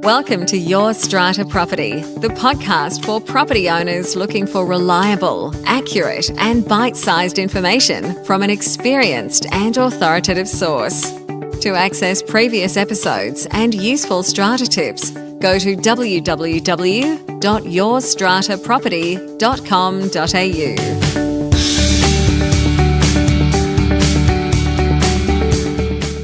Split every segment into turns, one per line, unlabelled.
Welcome to Your Strata Property, the podcast for property owners looking for reliable, accurate, and bite-sized information from an experienced and authoritative source. To access previous episodes and useful strata tips, go to www.yourstrataproperty.com.au.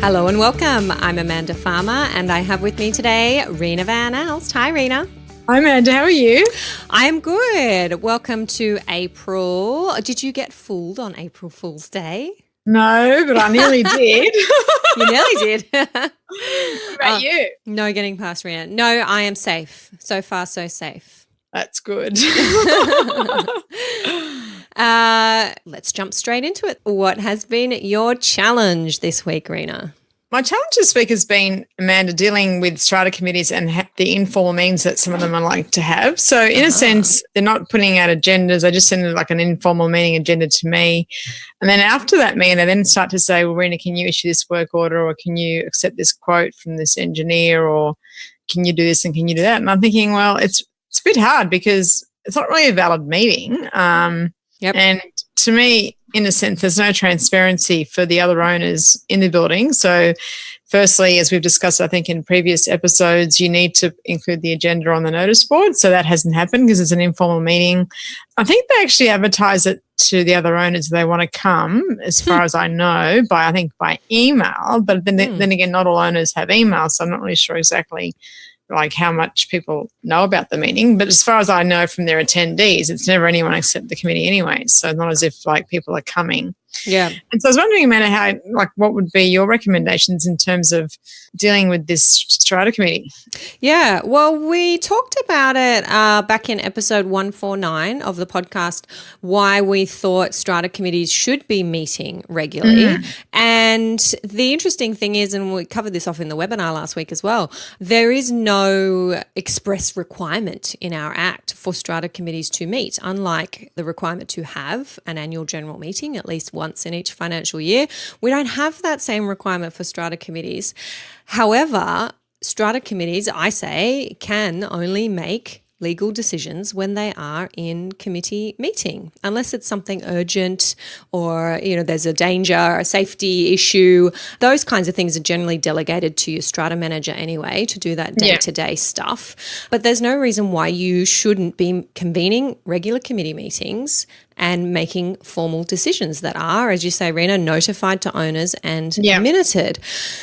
Hello and welcome. I'm Amanda Farmer and I have with me today Rena Van Alst. Hi, Rena.
Hi, Amanda. How are you?
I'm good. Welcome to April. Did you get fooled on April Fool's Day?
No, but I nearly did.
You nearly did.
What about you?
No getting past Rena. No, I am safe. So far, so safe.
That's good.
Let's jump straight into it. What has been your challenge this week, Rena?
My challenge this week has been, Amanda, dealing with strata committees and the informal meetings that some of them are like to have. So in a sense, they're not putting out agendas. They just send like an informal meeting agenda to me. And then after that meeting, they then start to say, well, Rena, can you issue this work order, or can you accept this quote from this engineer, or can you do this and can you do that? And I'm thinking, well, it's a bit hard because it's not really a valid meeting.
Yep.
And to me, in a sense, there's no transparency for the other owners in the building. So firstly, as we've discussed, I think in previous episodes, you need to include the agenda on the notice board. So that hasn't happened because it's an informal meeting. I think they actually advertise it to the other owners if they want to come, as far as I know, by email. But then again, not all owners have email, so I'm not really sure exactly like how much people know about the meeting. But as far as I know from their attendees, it's never anyone except the committee anyway. So not as if like people are coming.
Yeah.
And so I was wondering, Amanda, what would be your recommendations in terms of dealing with this strata committee?
Yeah, well, we talked about it back in episode 149 of the podcast, why we thought strata committees should be meeting regularly. And the interesting thing is, and we covered this off in the webinar last week as well, there is no express requirement in our Act for strata committees to meet, unlike the requirement to have an annual general meeting at least once in each financial year. We don't have that same requirement for strata committees. However, strata committees, I say, can only make legal decisions when they are in committee meeting, unless it's something urgent or, there's a danger, a safety issue. Those kinds of things are generally delegated to your strata manager anyway to do that day-to-day stuff. But there's no reason why you shouldn't be convening regular committee meetings and making formal decisions that are, as you say, Rena, notified to owners and minuted.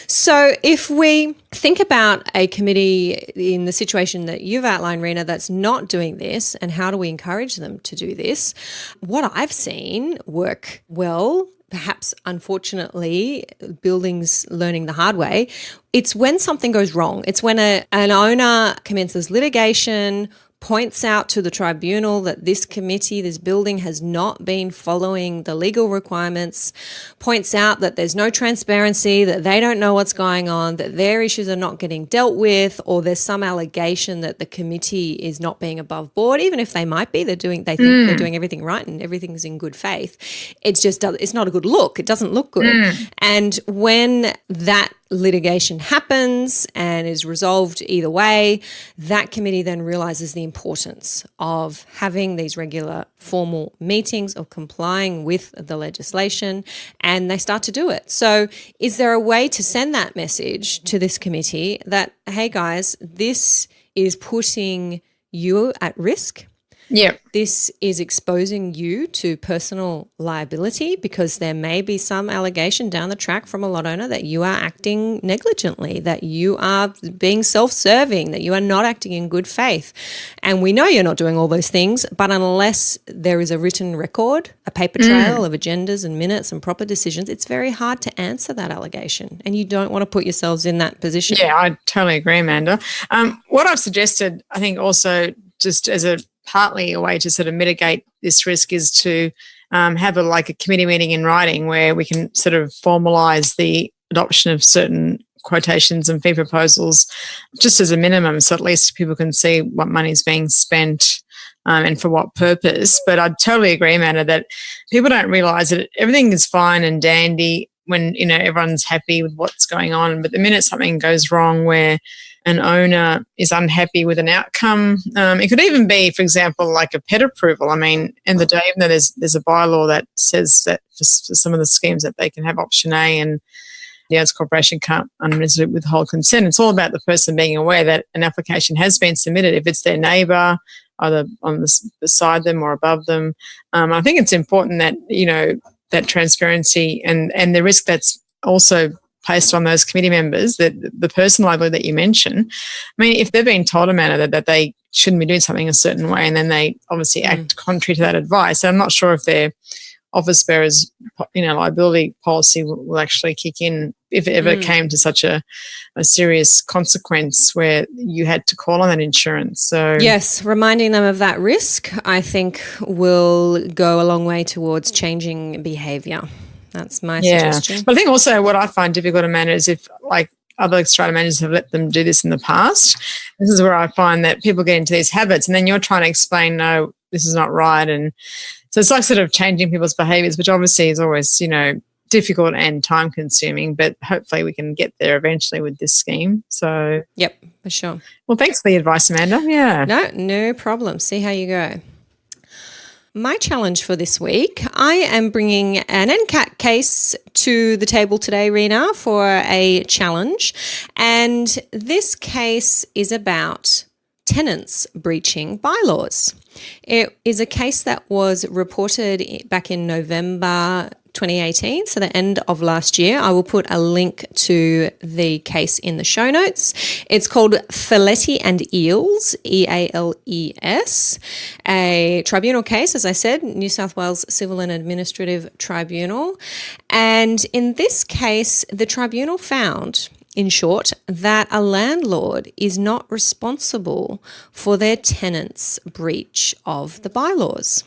So if we think about a committee in the situation that you've outlined, Rena, that's not doing this, and how do we encourage them to do this? What I've seen work well, perhaps unfortunately, buildings learning the hard way, it's when something goes wrong. It's when an owner commences litigation, points out to the tribunal that this committee, this building has not been following the legal requirements, points out that there's no transparency, that they don't know what's going on, that their issues are not getting dealt with, or there's some allegation that the committee is not being above board, even if they might be, they think they're doing everything right and everything's in good faith. It's not a good look. It doesn't look good. And when that litigation happens and is resolved either way, that committee then realizes the importance of having these regular formal meetings, of complying with the legislation, and they start to do it. So is there a way to send that message to this committee that, hey guys, this is putting you at risk?
Yeah.
This is exposing you to personal liability because there may be some allegation down the track from a lot owner that you are acting negligently, that you are being self-serving, that you are not acting in good faith. And we know you're not doing all those things, but unless there is a written record, a paper trail of agendas and minutes and proper decisions, it's very hard to answer that allegation. And you don't want to put yourselves in that position.
Yeah, I totally agree, Amanda. What I've suggested, I think also just as partly a way to sort of mitigate this risk is to have a committee meeting in writing where we can sort of formalise the adoption of certain quotations and fee proposals just as a minimum, so at least people can see what money is being spent and for what purpose. But I totally agree, Amanda, that people don't realise that everything is fine and dandy when, everyone's happy with what's going on. But the minute something goes wrong where an owner is unhappy with an outcome. It could even be, for example, like a pet approval. I mean, in the day, even though there's a bylaw that says that for some of the schemes that they can have option A and the owners corporation can't unreservedly withhold consent. It's all about the person being aware that an application has been submitted. If it's their neighbour, either on beside them or above them, I think it's important that that transparency and the risk that's also placed on those committee members, that the personal liability that you mentioned. I mean, if they've been told a matter that they shouldn't be doing something a certain way, and then they obviously act contrary to that advice, I'm not sure if their office bearer's liability policy will actually kick in if it ever came to such a serious consequence where you had to call on that insurance. So
yes, reminding them of that risk, I think, will go a long way towards changing behaviour. That's my suggestion.
But I think also what I find difficult to manage is if, like, other strata managers have let them do this in the past. This is where I find that people get into these habits, and then you're trying to explain, no, this is not right. And so it's like sort of changing people's behaviours, which obviously is always, difficult and time consuming, but hopefully we can get there eventually with this scheme. So
yep, for sure.
Well, thanks for the advice, Amanda. Yeah.
No problem. See how you go. My challenge for this week, I am bringing an NCAT case to the table today, Rena, for a challenge. And this case is about tenants breaching bylaws. It is a case that was reported back in November 2018, so the end of last year. I will put a link to the case in the show notes. It's called Faletti and Eales, Eales, a tribunal case, as I said, New South Wales Civil and Administrative Tribunal. And in this case, the tribunal found, in short, that a landlord is not responsible for their tenant's breach of the bylaws.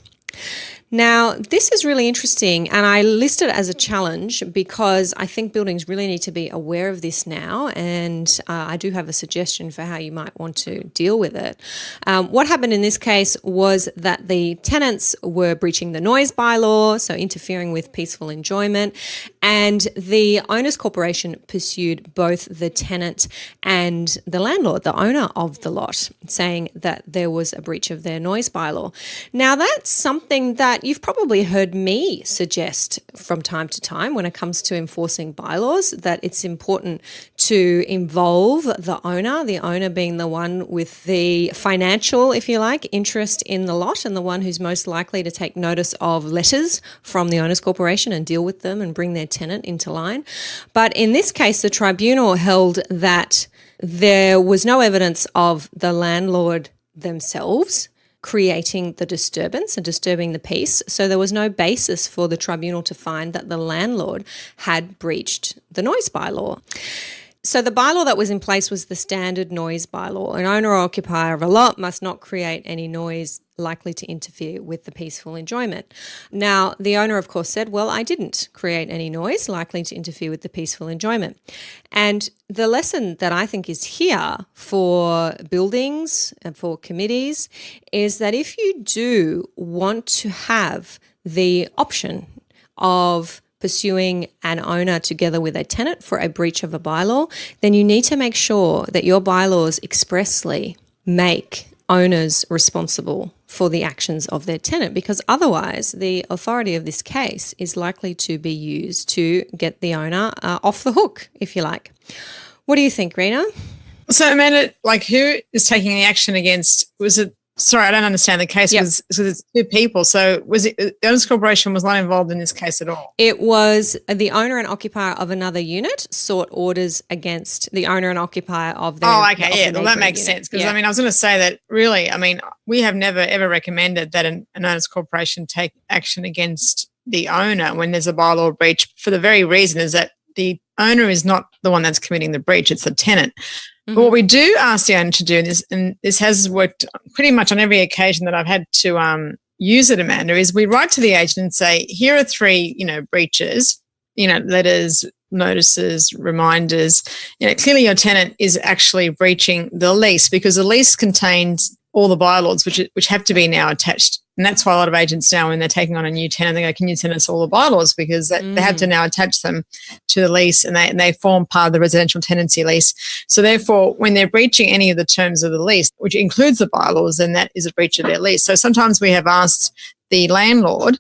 Now, this is really interesting, and I list it as a challenge because I think buildings really need to be aware of this now, and I do have a suggestion for how you might want to deal with it. What happened in this case was that the tenants were breaching the noise bylaw, so interfering with peaceful enjoyment, and the owners corporation pursued both the tenant and the landlord, the owner of the lot, saying that there was a breach of their noise bylaw. Now, that's something that you've probably heard me suggest from time to time when it comes to enforcing bylaws, that it's important to involve the owner being the one with the financial, if you like, interest in the lot and the one who's most likely to take notice of letters from the owners corporation and deal with them and bring their tenant into line. But in this case, the tribunal held that there was no evidence of the landlord themselves creating the disturbance and disturbing the peace. So there was no basis for the tribunal to find that the landlord had breached the noise bylaw. So the bylaw that was in place was the standard noise bylaw. An owner or occupier of a lot must not create any noise likely to interfere with the peaceful enjoyment. Now, the owner, of course, said, well, I didn't create any noise likely to interfere with the peaceful enjoyment. And the lesson that I think is here for buildings and for committees is that if you do want to have the option of pursuing an owner together with a tenant for a breach of a bylaw, then you need to make sure that your bylaws expressly make owners responsible for the actions of their tenant, because otherwise the authority of this case is likely to be used to get the owner off the hook, if you like. What do you think, Rena?
So, Amanda, like, who is taking the action against, was it, sorry, I don't understand the case.
Yep.
So it's two people. So was it, the owners corporation was not involved in this case at all?
It was the owner and occupier of another unit sought orders against the owner and occupier of their.
Oh, okay, yeah, well, that
neighbouring
makes
unit.
sense. Because,
Yeah.
I mean, I was going to say that really, I mean, we have never ever recommended that an owners corporation take action against the owner when there's a bylaw breach, for the very reason is that the owner is not the one that's committing the breach, it's the tenant. But what we do ask the owner to do, and this has worked pretty much on every occasion that I've had to use it, Amanda, is we write to the agent and say, here are 3, breaches, letters, notices, reminders. Clearly your tenant is actually breaching the lease, because the lease contains all the bylaws which have to be now attached And that's why a lot of agents now, when they're taking on a new tenant, they go, can you send us all the bylaws? Because they have to now attach them to the lease, and they form part of the residential tenancy lease. So therefore, when they're breaching any of the terms of the lease, which includes the bylaws, then that is a breach of their lease. So sometimes we have asked the landlord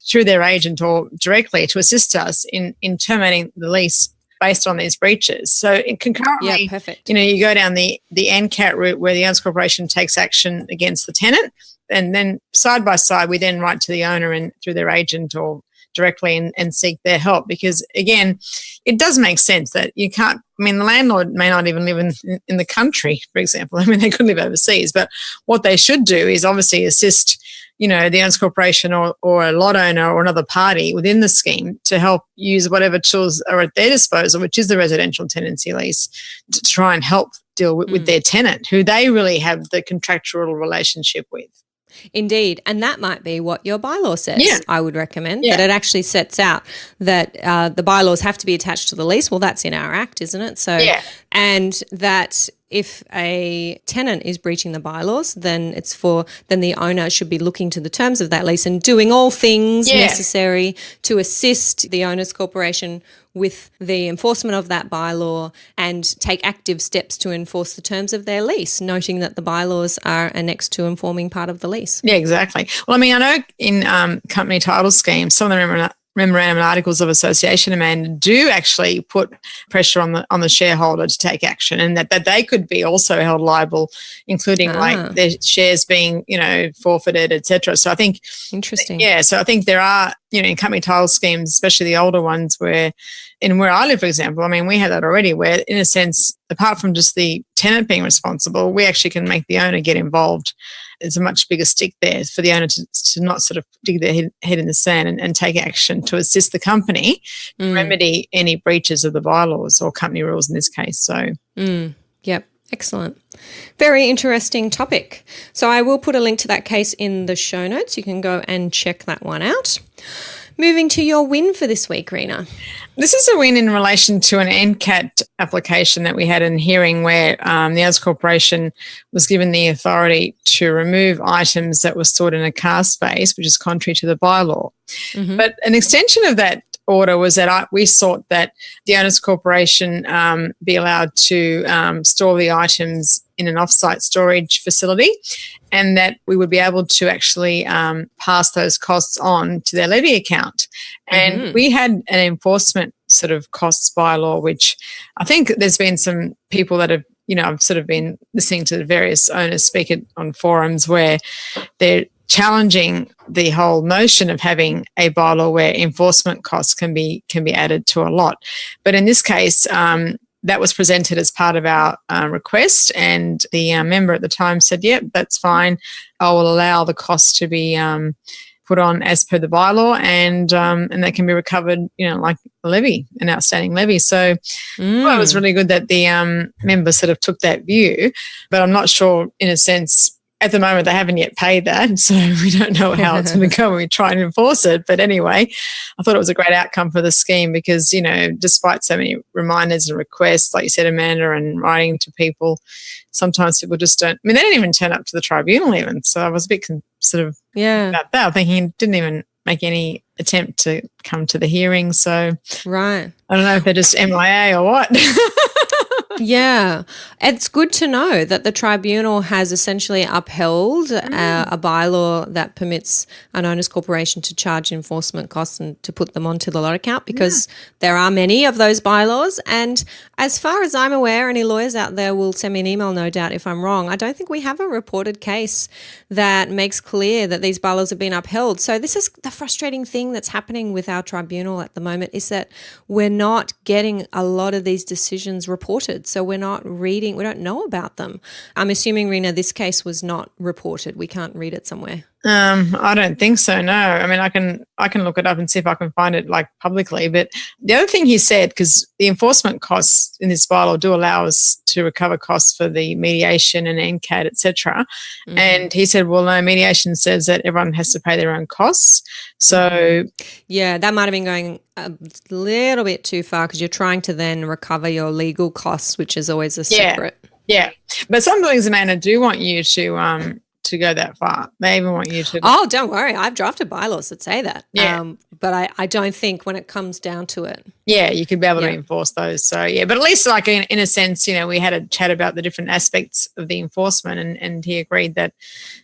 through their agent or directly to assist us in terminating the lease based on these breaches. So concurrently, you go down the NCAT route where the owners corporation takes action against the tenant, and then side by side, we then write to the owner and through their agent or directly and seek their help. Because again, it does make sense that you can't, I mean, the landlord may not even live in the country, for example. I mean, they could live overseas, but what they should do is obviously assist the owners corporation or a lot owner or another party within the scheme to help use whatever tools are at their disposal, which is the residential tenancy lease, to try and help deal with their tenant, who they really have the contractual relationship with.
Indeed. And that might be what your bylaw says, I would recommend, that it actually sets out that the bylaws have to be attached to the lease. Well, that's in our Act, isn't it? So, and that if a tenant is breaching the bylaws, then then the owner should be looking to the terms of that lease and doing all things necessary to assist the owners corporation with the enforcement of that bylaw and take active steps to enforce the terms of their lease, noting that the bylaws are annexed to and forming part of the lease.
Yeah, exactly. Well, I mean, I know in company title schemes, some of the memorandum and articles of association, Amanda, do actually put pressure on the shareholder to take action, and that they could be also held liable, including like their shares being, forfeited, etc. So I think
interesting.
Yeah, so I think there are, in company title schemes, especially the older ones, where I live, for example, I mean, we have that already, where in a sense, apart from just the tenant being responsible, we actually can make the owner get involved. There's a much bigger stick there for the owner to not sort of dig their head in the sand and take action to assist the company to remedy any breaches of the bylaws or company rules in this case. So,
Yep. Excellent. Very interesting topic. So I will put a link to that case in the show notes. You can go and check that one out. Moving to your win for this week, Rena.
This is a win in relation to an NCAT application that we had in hearing where the Eales Corporation was given the authority to remove items that were stored in a car space, which is contrary to the bylaw. But an extension of that order was that we sought that the Owners Corporation be allowed to store the items in an off-site storage facility, and that we would be able to actually pass those costs on to their levy account. And we had an enforcement sort of costs bylaw, which I think there's been some people that have, I've sort of been listening to various owners speak on forums where they're challenging the whole notion of having a bylaw where enforcement costs can be added to a lot. But in this case, that was presented as part of our request, and the member at the time said, yep, that's fine. I will allow the cost to be put on as per the bylaw, and that can be recovered, like a levy, an outstanding levy. So it was really good that the member sort of took that view, but I'm not sure, in a sense, at the moment, they haven't yet paid that, so we don't know how it's going to go when we try and enforce it. But anyway, I thought it was a great outcome for the scheme because, despite so many reminders and requests, like you said, Amanda, and writing to people, sometimes people just don't. I mean, they didn't even turn up to the tribunal even. So I was a bit sort of about that. I'm thinking he didn't even make any attempt to come to the hearing. So
right,
I don't know if they're just MIA or what.
Yeah, it's good to know that the tribunal has essentially upheld a bylaw that permits an owners corporation to charge enforcement costs and to put them onto the lot account, because there are many of those bylaws. And as far as I'm aware, any lawyers out there will send me an email, no doubt, if I'm wrong. I don't think we have a reported case that makes clear that these bylaws have been upheld. So this is the frustrating thing that's happening with our tribunal at the moment, is that we're not getting a lot of these decisions reported. So we're not reading, we don't know about them. I'm assuming, Rena, this case was not reported. We can't read it somewhere.
I don't think so, no. I mean, I can look it up and see if I can find it like publicly. But the other thing he said, because the enforcement costs in this bylaw do allow us to recover costs for the mediation and NCAT, etc. And he said, well, no, mediation says that everyone has to pay their own costs. So
yeah, that might have been going a little bit too far, because you're trying to then recover your legal costs, which is always a separate.
Yeah. But some buildings, Amanda, do want you to to go that far. They even want you to.
Oh, don't worry. I've drafted bylaws that say that.
Yeah.
But I don't think when it comes down to it.
Yeah, you could be able to enforce those. So, yeah, but at least like in a sense, we had a chat about the different aspects of the enforcement and he agreed that,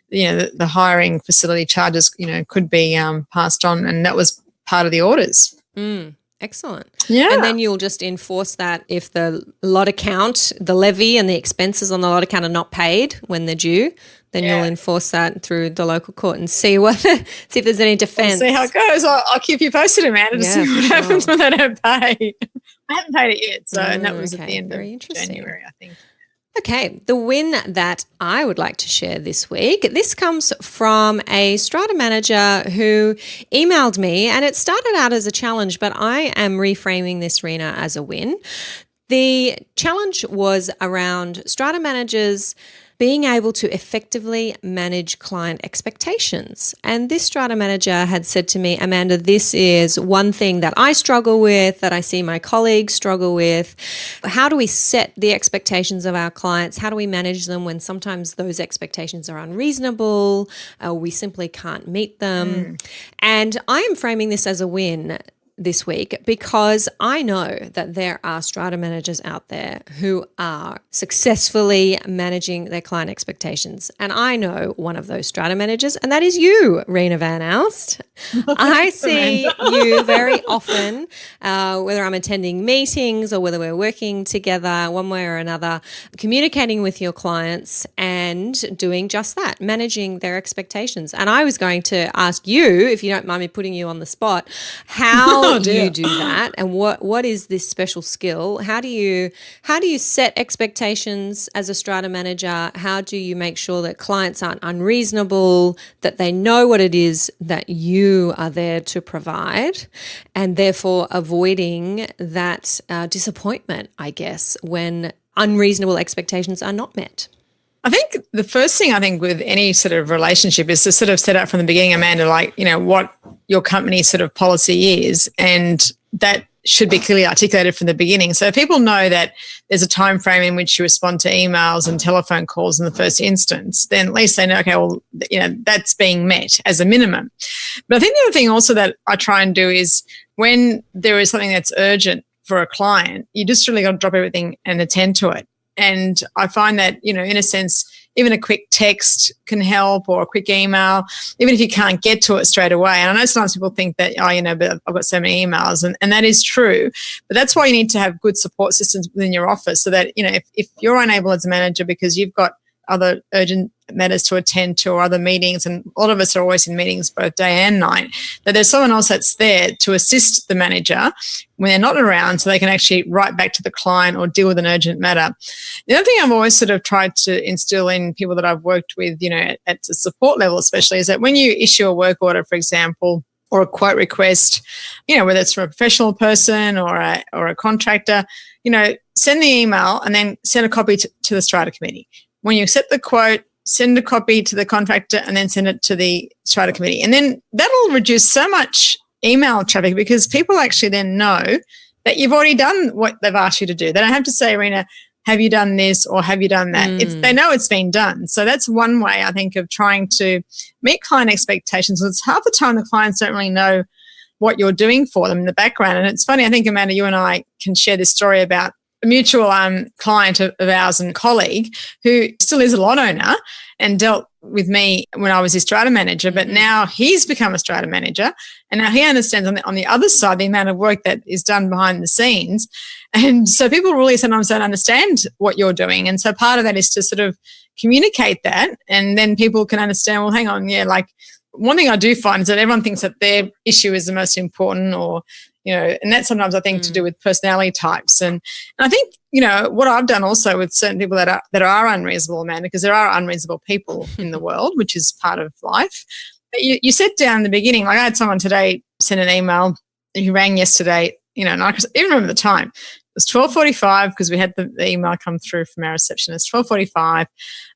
the hiring facility charges, could be passed on, and that was part of the orders.
Excellent.
Yeah.
And then you'll just enforce that if the lot account, the levy and the expenses on the lot account are not paid when they're due, then you'll enforce that through the local court and see if there's any defence.
We'll see how it goes. I'll keep you posted, Amanda, to see what happens when they don't pay. I haven't paid it yet, and that was at the end of January, I think.
Okay, the win that I would like to share this week, this comes from a strata manager who emailed me, and it started out as a challenge, but I am reframing this, Rena, as a win. The challenge was around strata managers being able to effectively manage client expectations. And this strata manager had said to me, Amanda, this is one thing that I struggle with, that I see my colleagues struggle with. How do we set the expectations of our clients? How do we manage them when sometimes those expectations are unreasonable? We simply can't meet them. And I am framing this as a win this week because I know that there are strata managers out there who are successfully managing their client expectations. And I know one of those strata managers, and that is you, Rena Van Alst. I see you very often, whether I'm attending meetings or whether we're working together one way or another, communicating with your clients and doing just that, managing their expectations. And I was going to ask you, if you don't mind me putting you on the spot, how do you do that, and what is this special skill? How do you set expectations as a strata manager? How do you make sure that clients aren't unreasonable, that they know what it is that you are there to provide, and therefore avoiding that disappointment, I guess, when unreasonable expectations are not met?
I think the first thing with any sort of relationship is to sort of set up from the beginning, Amanda, what your company's sort of policy is, and that should be clearly articulated from the beginning. So people know that there's a time frame in which you respond to emails and telephone calls in the first instance, then at least they know, okay, well, that's being met as a minimum. But I think the other thing also that I try and do is when there is something that's urgent for a client, you just really got to drop everything and attend to it. And I find that, in a sense, even a quick text can help, or a quick email, even if you can't get to it straight away. And I know sometimes people think that, but I've got so many emails, and that is true. But that's why you need to have good support systems within your office so that, if you're unable as a manager because you've got other urgent matters to attend to or other meetings, and a lot of us are always in meetings both day and night, that there's someone else that's there to assist the manager when they're not around so they can actually write back to the client or deal with an urgent matter. The other thing I've always sort of tried to instill in people that I've worked with, at the support level especially, is that when you issue a work order, for example, or a quote request, whether it's from a professional person or a contractor, send the email and then send a copy to the strata committee. When you accept the quote, send a copy to the contractor and then send it to the strata committee. And then that'll reduce so much email traffic because people actually then know that you've already done what they've asked you to do. They don't have to say, Rena, have you done this or have you done that? They know it's been done. So that's one way, I think, of trying to meet client expectations. It's half the time the clients don't really know what you're doing for them in the background. And it's funny, I think, Amanda, you and I can share this story about a mutual client of ours and colleague who still is a lot owner and dealt with me when I was his strata manager, but now he's become a strata manager, and now he understands on the other side the amount of work that is done behind the scenes. And so people really sometimes don't understand what you're doing. And so part of that is to sort of communicate that, and then people can understand, well, hang on, one thing I do find is that everyone thinks that their issue is the most important, or and that's sometimes I think to do with personality types. And I think, what I've done also with certain people that are unreasonable, Amanda, because there are unreasonable people in the world, which is part of life. But you sit down in the beginning, like I had someone today send an email who rang yesterday, and I even remember the time. It was 12:45 because we had the email come through from our receptionist, 12:45,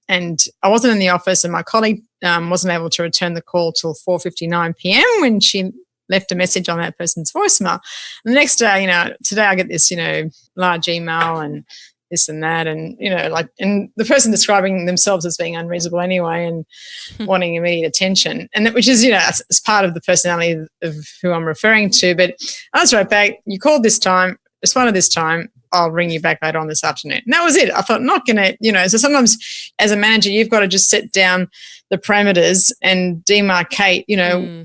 and I wasn't in the office, and my colleague wasn't able to return the call till 4:59 p.m. when she left a message on that person's voicemail. And the next day, today I get this, large email, and this and that, and and the person describing themselves as being unreasonable anyway and wanting immediate attention, and which is as part of the personality of who I'm referring to. But I was right back. You called this time, responded this time. I'll ring you back later on this afternoon. And that was it. I thought, not going to, so sometimes as a manager, you've got to just set down the parameters and demarcate,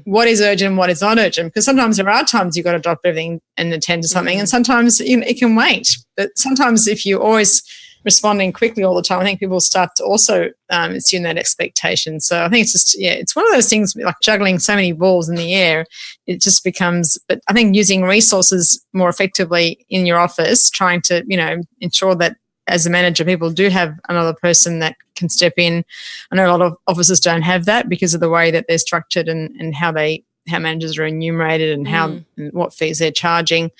what is urgent, what is not urgent. Because sometimes there are times you've got to drop everything and attend to something. And sometimes it can wait. But sometimes if you're always responding quickly all the time, I think people start to also assume that expectation. So I think it's just, it's one of those things like juggling so many balls in the air. It just becomes, but I think using resources more effectively in your office, trying to, ensure that as a manager, people do have another person that can step in. I know a lot of offices don't have that because of the way that they're structured and how managers are enumerated and and what fees they're charging.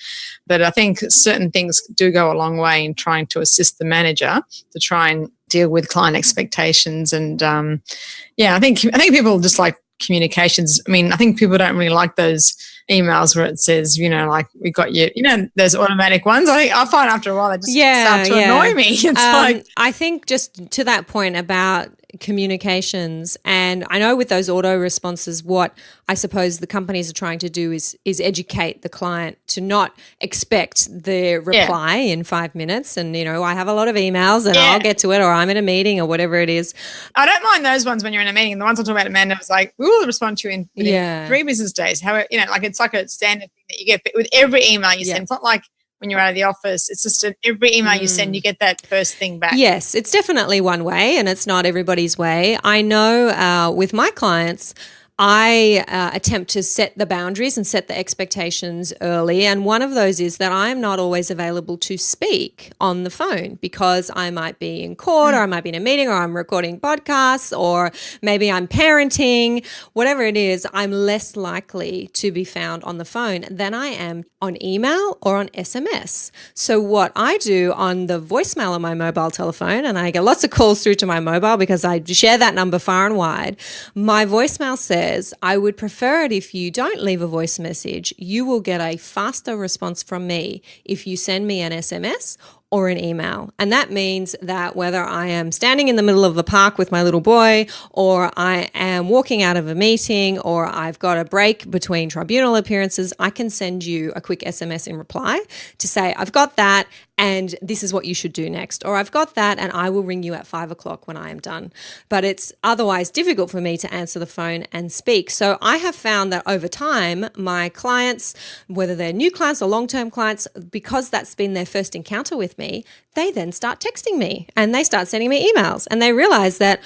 But I think certain things do go a long way in trying to assist the manager to try and deal with client expectations. And I think people just like communications. I mean, I think people don't really like those emails where it says, like we got you, those automatic ones. I find after a while they just start to annoy me. It's
I think just to that point about communications, and I know with those auto responses, what I suppose the companies are trying to do is educate the client to not expect the reply in 5 minutes. And, I have a lot of emails and I'll get to it, or I'm in a meeting or whatever it is.
I don't mind those ones when you're in a meeting. The ones I'm talking about, Amanda, was like, we will respond to you in 3 business days. However, it's like a standard thing that you get with every email you send. It's not like when you're out of the office, it's just every email you send, you get that first thing back.
Yes, it's definitely one way, and it's not everybody's way. I know with my clients, I attempt to set the boundaries and set the expectations early. And one of those is that I am not always available to speak on the phone because I might be in court or I might be in a meeting or I'm recording podcasts or maybe I'm parenting. Whatever it is, I'm less likely to be found on the phone than I am on email or on SMS. So what I do on the voicemail on my mobile telephone, and I get lots of calls through to my mobile because I share that number far and wide, my voicemail says, I would prefer it if you don't leave a voice message. You will get a faster response from me if you send me an SMS or an email. And that means that whether I am standing in the middle of the park with my little boy, or I am walking out of a meeting, or I've got a break between tribunal appearances, I can send you a quick SMS in reply to say, I've got that and this is what you should do next. Or I've got that and I will ring you at 5 o'clock when I am done. But it's otherwise difficult for me to answer the phone and speak. So I have found that over time, my clients, whether they're new clients or long-term clients, because that's been their first encounter with me, they then start texting me and they start sending me emails, and they realize that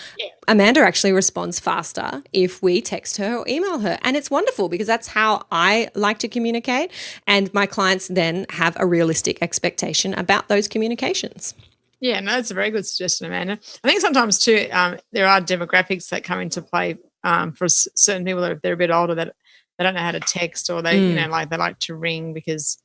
Amanda actually responds faster if we text her or email her. And it's wonderful because that's how I like to communicate. And my clients then have a realistic expectation about those communications.
Yeah, no, that's a very good suggestion, Amanda. I think sometimes too, there are demographics that come into play for certain people that if they're a bit older that they don't know how to text, or they, they like to ring because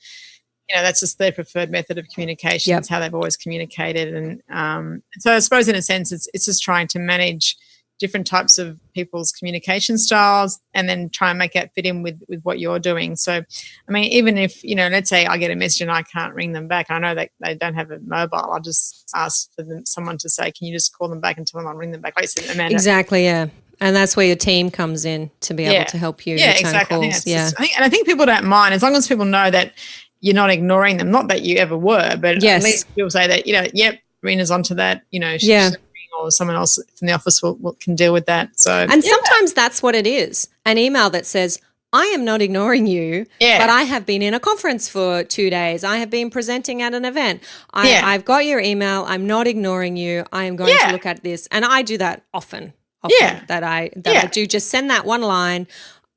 that's just their preferred method of communication. It's how they've always communicated. And so I suppose in a sense, it's just trying to manage different types of people's communication styles and then try and make that fit in with what you're doing. So, I mean, even if, let's say I get a message and I can't ring them back, I know that they don't have a mobile, I'll just ask for someone to say, can you just call them back and tell them I'll ring them back? Like I said, Amanda.
Exactly, yeah. And that's where your team comes in to be able to help you return
exactly.
calls.
I think people don't mind as long as people know that you're not ignoring them. Not that you ever were, but at least people say that, yep, Rena's onto that, or someone else from the office can deal with that. So,
and sometimes that's what it is. An email that says, I am not ignoring you, but I have been in a conference for 2 days. I have been presenting at an event. I've got your email. I'm not ignoring you. I am going to look at this. And I do that often that I do just send that one line.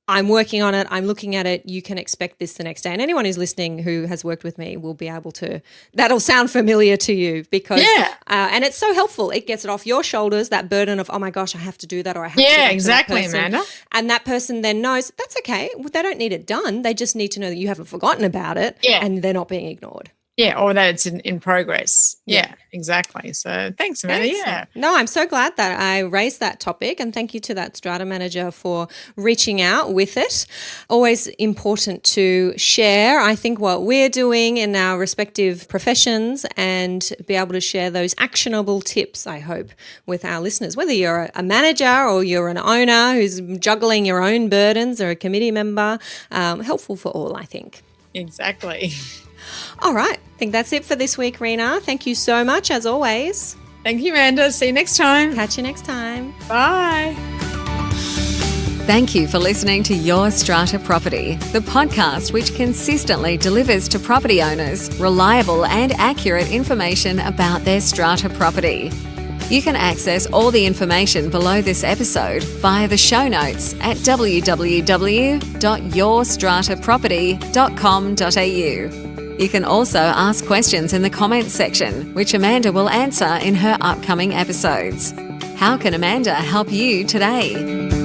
I'm working on it. I'm looking at it. You can expect this the next day. And anyone who's listening who has worked with me will be able to, that'll sound familiar to you because, and it's so helpful. It gets it off your shoulders, that burden of, oh my gosh, I have to do that, or I have to do that
exactly,
to that person.
Amanda.
And that person then knows that's okay. They don't need it done. They just need to know that you haven't forgotten about it and they're not being ignored.
Yeah, or that it's in progress. Yeah, exactly. So thanks, Amanda.
Excellent.
Yeah.
No, I'm so glad that I raised that topic, and thank you to that strata manager for reaching out with it. Always important to share, I think, what we're doing in our respective professions and be able to share those actionable tips, I hope, with our listeners. Whether you're a manager or you're an owner who's juggling your own burdens or a committee member, helpful for all, I think.
Exactly.
All right. I think that's it for this week, Rena. Thank you so much, as always.
Thank you, Amanda. See you next time.
Catch you next time.
Bye.
Thank you for listening to Your Strata Property, the podcast which consistently delivers to property owners reliable and accurate information about their strata property. You can access all the information below this episode via the show notes at www.yourstrataproperty.com.au. You can also ask questions in the comments section, which Amanda will answer in her upcoming episodes. How can Amanda help you today?